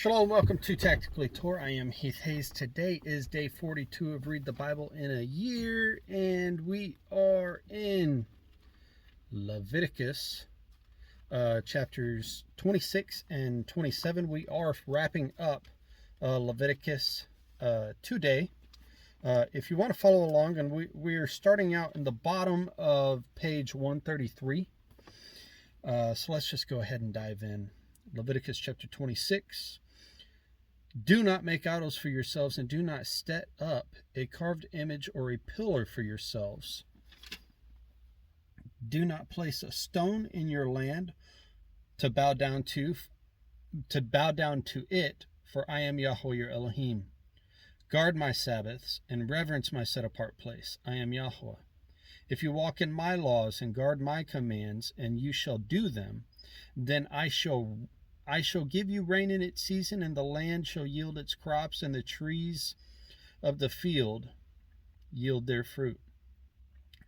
Shalom, welcome to Tactically Torah. I am Heath Hayes. Today is day 42 of Read the Bible in a Year, and we are in Leviticus, chapters 26 and 27. We are wrapping up Leviticus today. If you want to follow along, and we're starting out in the bottom of page 133. So let's just go ahead and dive in. Leviticus chapter 26. Do not make idols for yourselves, and do not set up a carved image or a pillar for yourselves. Do not place a stone in your land to bow down to it, for I am Yahweh your Elohim. Guard my Sabbaths and reverence my set apart place. I am Yahweh. If you walk in my laws and guard my commands, and you shall do them, then I shall give you rain in its season, and the land shall yield its crops, and the trees of the field yield their fruit.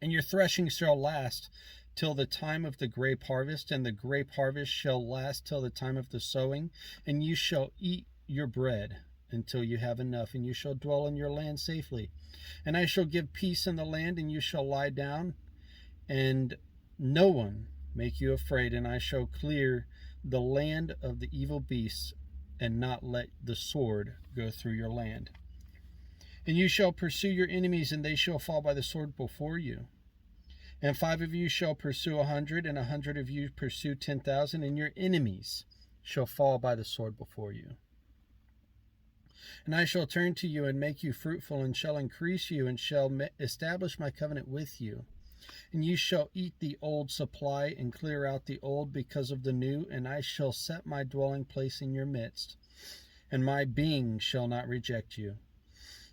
And your threshing shall last till the time of the grape harvest, and the grape harvest shall last till the time of the sowing, and you shall eat your bread until you have enough, and you shall dwell in your land safely. And I shall give peace in the land, and you shall lie down, and no one make you afraid, and I shall clear the land of the evil beasts, and not let the sword go through your land. And you shall pursue your enemies, and they shall fall by the sword before you. And 5 of you shall pursue 100, and 100 of you pursue 10,000, and your enemies shall fall by the sword before you. And I shall turn to you and make you fruitful, and shall increase you, and shall establish my covenant with you. And you shall eat the old supply, and clear out the old because of the new, and I shall set my dwelling place in your midst, and my being shall not reject you.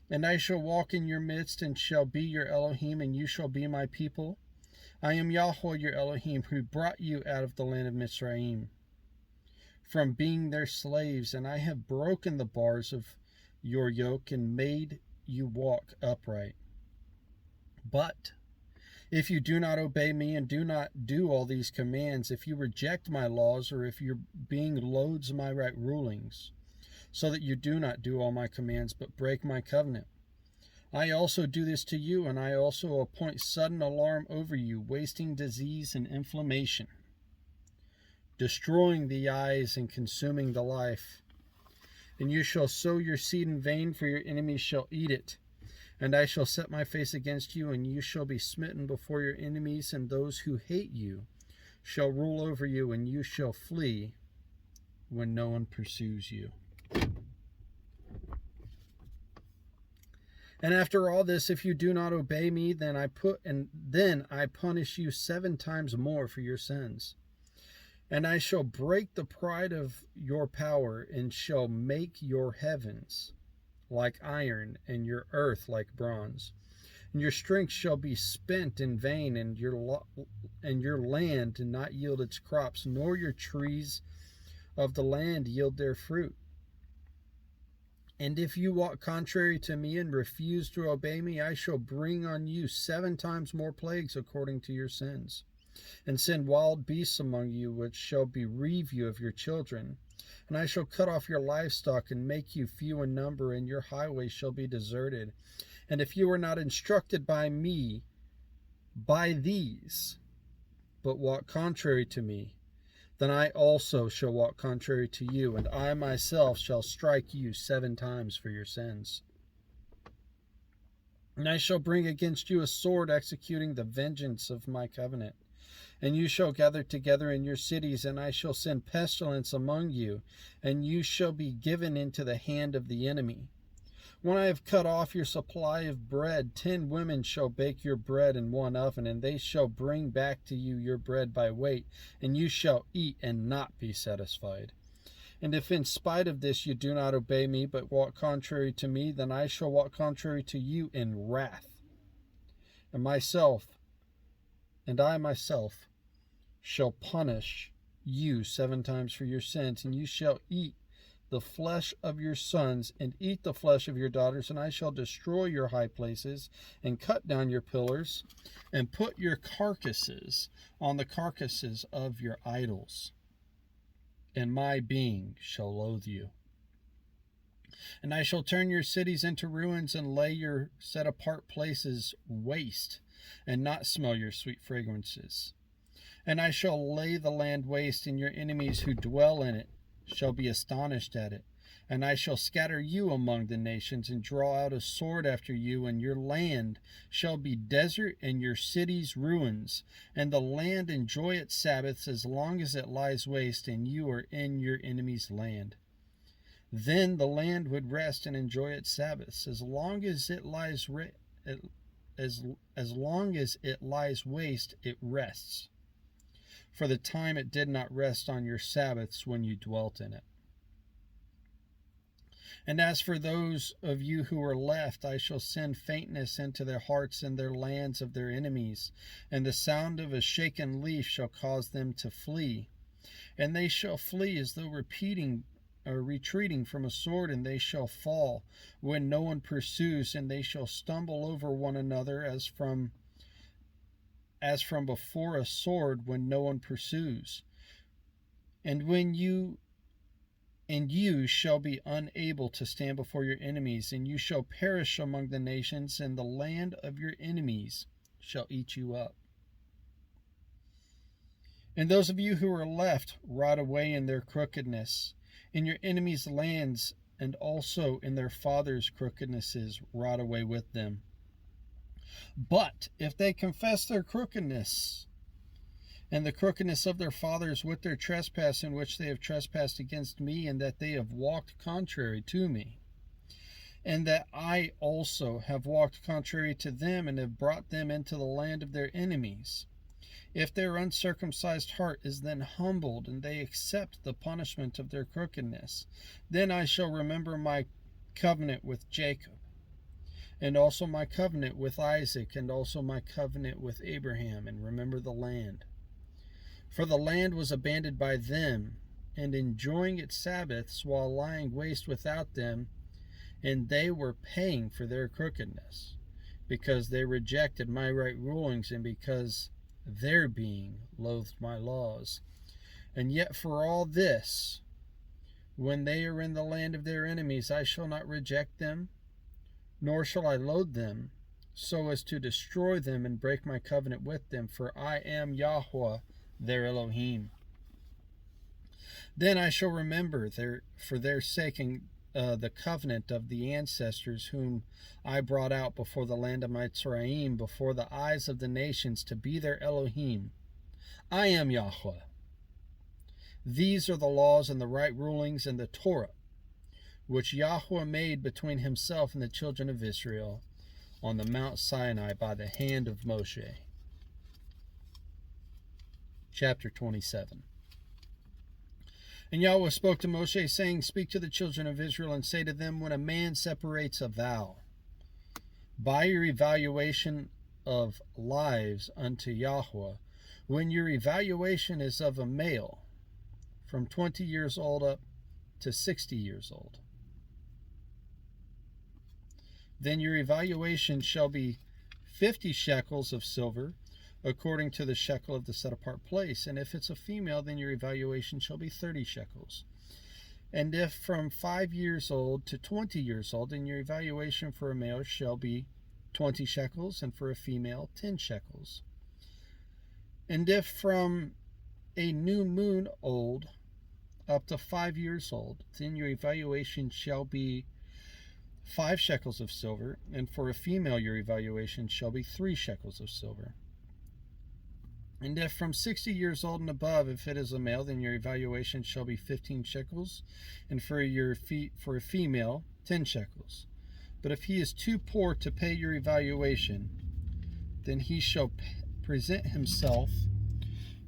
And I shall walk in your midst, and shall be your Elohim, and you shall be my people. I am Yahweh your Elohim, who brought you out of the land of Mitzrayim, from being their slaves, and I have broken the bars of your yoke, and made you walk upright. But if you do not obey me and do not do all these commands, if you reject my laws, or if your being loads my right rulings, so that you do not do all my commands, but break my covenant, I also do this to you, and I also appoint sudden alarm over you, wasting disease and inflammation, destroying the eyes and consuming the life. And you shall sow your seed in vain, for your enemies shall eat it. And I shall set my face against you, and you shall be smitten before your enemies, and those who hate you shall rule over you, and you shall flee when no one pursues you. And after all this, if you do not obey me, then I punish you 7 times more for your sins. And I shall break the pride of your power, and shall make your heavens like iron, and your earth like bronze. And your strength shall be spent in vain, and your land not yield its crops, nor your trees of the land yield their fruit. And if you walk contrary to me and refuse to obey me, I shall bring on you 7 times more plagues according to your sins, and send wild beasts among you, which shall bereave you of your children. And I shall cut off your livestock, and make you few in number, and your highways shall be deserted. And if you are not instructed by me by these, but walk contrary to me, then I also shall walk contrary to you, and I myself shall strike you 7 times for your sins. And I shall bring against you a sword, executing the vengeance of my covenant. And you shall gather together in your cities, and I shall send pestilence among you, and you shall be given into the hand of the enemy. When I have cut off your supply of bread, 10 women shall bake your bread in one oven, and they shall bring back to you your bread by weight, and you shall eat and not be satisfied. And if in spite of this you do not obey me, but walk contrary to me, then I shall walk contrary to you in wrath. And I myself shall punish you 7 times for your sins, and you shall eat the flesh of your sons, and eat the flesh of your daughters, and I shall destroy your high places, and cut down your pillars, and put your carcasses on the carcasses of your idols, and my being shall loathe you. And I shall turn your cities into ruins and lay your set apart places waste, and not smell your sweet fragrances. And I shall lay the land waste, and your enemies who dwell in it shall be astonished at it. And I shall scatter you among the nations, and draw out a sword after you, and your land shall be desert, and your cities ruins. And the land enjoy its Sabbaths as long as it lies waste, and you are in your enemy's land. Then the land would rest and enjoy its Sabbaths as long as it lies as long as it lies waste. It rests. For the time it did not rest on your Sabbaths when you dwelt in it. And as for those of you who are left, I shall send faintness into their hearts and their lands of their enemies, and the sound of a shaken leaf shall cause them to flee. And they shall flee as though retreating from a sword, and they shall fall when no one pursues, and they shall stumble over one another as from before a sword when no one pursues. And you shall be unable to stand before your enemies, and you shall perish among the nations, and the land of your enemies shall eat you up. And those of you who are left rot away in their crookedness, in your enemies' lands, and also in their fathers' crookednesses rot away with them. But if they confess their crookedness, and the crookedness of their fathers with their trespass in which they have trespassed against me, and that they have walked contrary to me, and that I also have walked contrary to them, and have brought them into the land of their enemies, if their uncircumcised heart is then humbled, and they accept the punishment of their crookedness, then I shall remember my covenant with Jacob, and also my covenant with Isaac, and also my covenant with Abraham, and remember the land. For the land was abandoned by them, and enjoying its Sabbaths while lying waste without them, and they were paying for their crookedness, because they rejected my right rulings, and because their being loathed my laws. And yet for all this, when they are in the land of their enemies, I shall not reject them, nor shall I loathe them, so as to destroy them and break my covenant with them, for I am Yahweh, their Elohim. Then I shall remember for their sake the covenant of the ancestors whom I brought out before the land of Mitzrayim, before the eyes of the nations, to be their Elohim. I am Yahweh. These are the laws and the right rulings and the Torah, which Yahweh made between himself and the children of Israel on the Mount Sinai by the hand of Moshe. Chapter 27. And Yahweh spoke to Moshe, saying, Speak to the children of Israel, and say to them, when a man separates a vow, by your evaluation of lives unto Yahweh, when your evaluation is of a male, from 20 years old up to 60 years old, then your evaluation shall be 50 shekels of silver, according to the shekel of the set-apart place. And if it's a female, then your evaluation shall be 30 shekels. And if from 5 years old to 20 years old, then your evaluation for a male shall be 20 shekels, and for a female, 10 shekels. And if from a new moon old up to 5 years old, then your evaluation shall be 5 shekels of silver, and for a female your evaluation shall be 3 shekels of silver. And if from 60 years old and above, if it is a male, then your evaluation shall be 15 shekels, and for a female, 10 shekels. But if he is too poor to pay your evaluation, then he shall present himself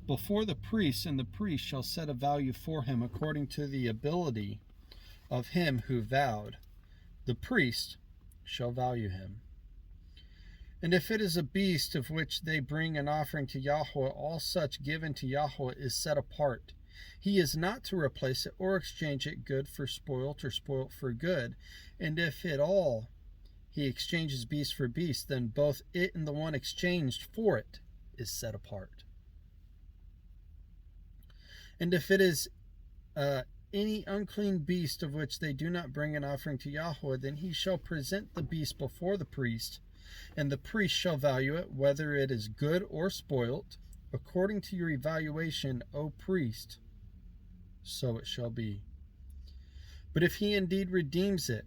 before the priest, and the priest shall set a value for him according to the ability of him who vowed. The priest shall value him. And if it is a beast of which they bring an offering to Yahweh, all such given to Yahweh is set apart. He is not to replace it or exchange it good for spoilt or spoilt for good. And if at all he exchanges beast for beast, then both it and the one exchanged for it is set apart. And if it is any unclean beast of which they do not bring an offering to Yahweh, then he shall present the beast before the priest, and the priest shall value it, whether it is good or spoilt, according to your evaluation, O priest, so it shall be. But if he indeed redeems it,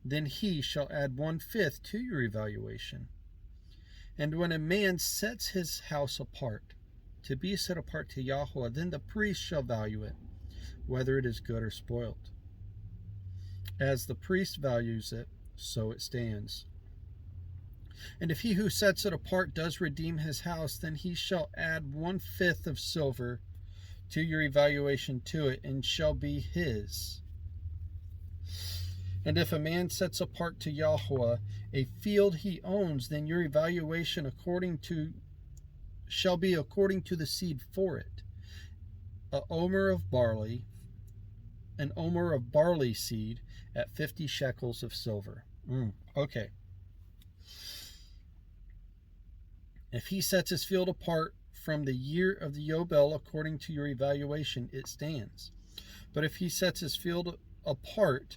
then he shall add 1/5 to your evaluation. And when a man sets his house apart, to be set apart to Yahweh, then the priest shall value it, whether it is good or spoilt. As the priest values it, so it stands. And if he who sets it apart does redeem his house, then he shall add 1/5 of silver to your evaluation to it, and shall be his. And if a man sets apart to Yahweh a field he owns, then your evaluation shall be according to the seed for it. An omer of barley seed at 50 shekels of silver. Okay. If he sets his field apart from the year of the Yobel according to your evaluation, it stands. But if he sets his field apart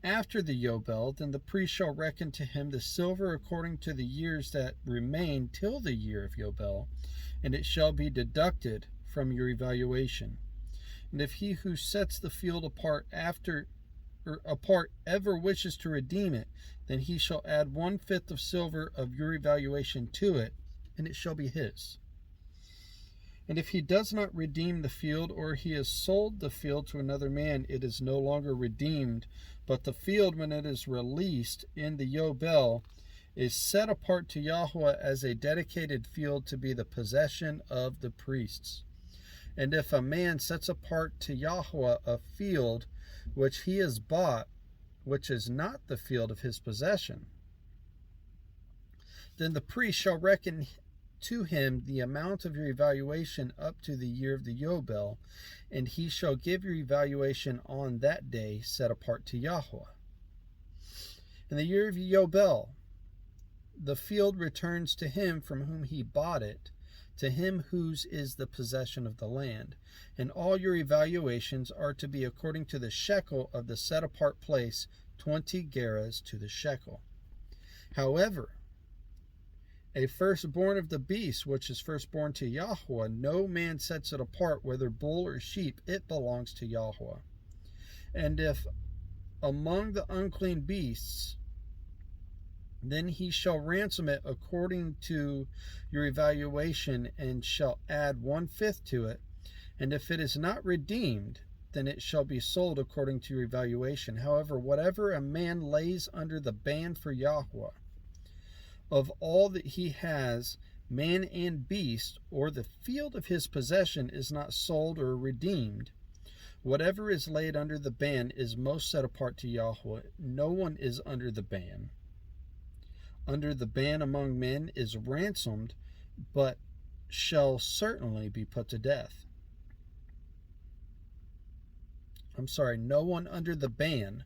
after the Yobel, then the priest shall reckon to him the silver according to the years that remain till the year of Yobel, and it shall be deducted from your evaluation. And if he who sets the field apart ever wishes to redeem it, then he shall add 1/5 of silver of your evaluation to it, and it shall be his. And if he does not redeem the field, or he has sold the field to another man, it is no longer redeemed, but the field, when it is released in the Yobel, is set apart to Yahweh as a dedicated field to be the possession of the priests. And if a man sets apart to Yahweh a field which he has bought, which is not the field of his possession, then the priest shall reckon to him the amount of your evaluation up to the year of the Yobel, and he shall give your evaluation on that day set apart to Yahweh. In the year of Yobel, the field returns to him from whom he bought it, to him whose is the possession of the land, and all your evaluations are to be according to the shekel of the set apart place, 20 gerahs to the shekel. However, a firstborn of the beast, which is firstborn to Yahweh, no man sets it apart, whether bull or sheep, it belongs to Yahweh. And if among the unclean beasts, then he shall ransom it according to your evaluation, and shall add 1/5 to it. And if it is not redeemed, then it shall be sold according to your evaluation. However, whatever a man lays under the ban for Yahweh, of all that he has, man and beast, or the field of his possession, is not sold or redeemed. Whatever is laid under the ban is most set apart to Yahweh. No one is under the ban. Under the ban among men is ransomed, but shall certainly be put to death. No one under the ban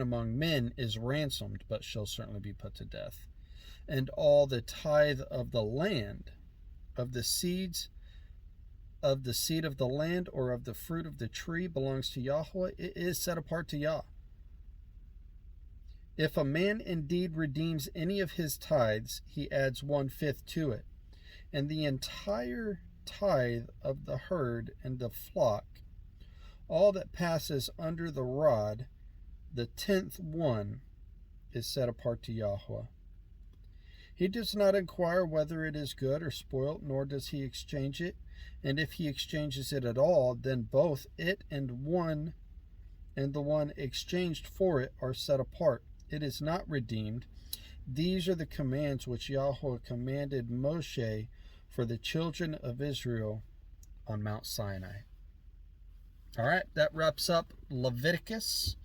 among men is ransomed, but shall certainly be put to death. And all the tithe of the land, of the seed of the land, or of the fruit of the tree, belongs to Yahweh. It is set apart to Yah. If a man indeed redeems any of his tithes, he adds 1/5 to it. And the entire tithe of the herd and the flock, all that passes under the rod, the 10th one, is set apart to Yahweh. He does not inquire whether it is good or spoilt, nor does he exchange it. And if he exchanges it at all, then both it and the one exchanged for it are set apart. It is not redeemed. These are the commands which Yahweh commanded Moshe for the children of Israel on Mount Sinai. All right, that wraps up Leviticus.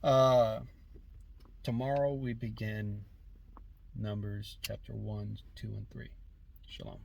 Tomorrow we begin Numbers chapter 1, 2, and 3. Shalom.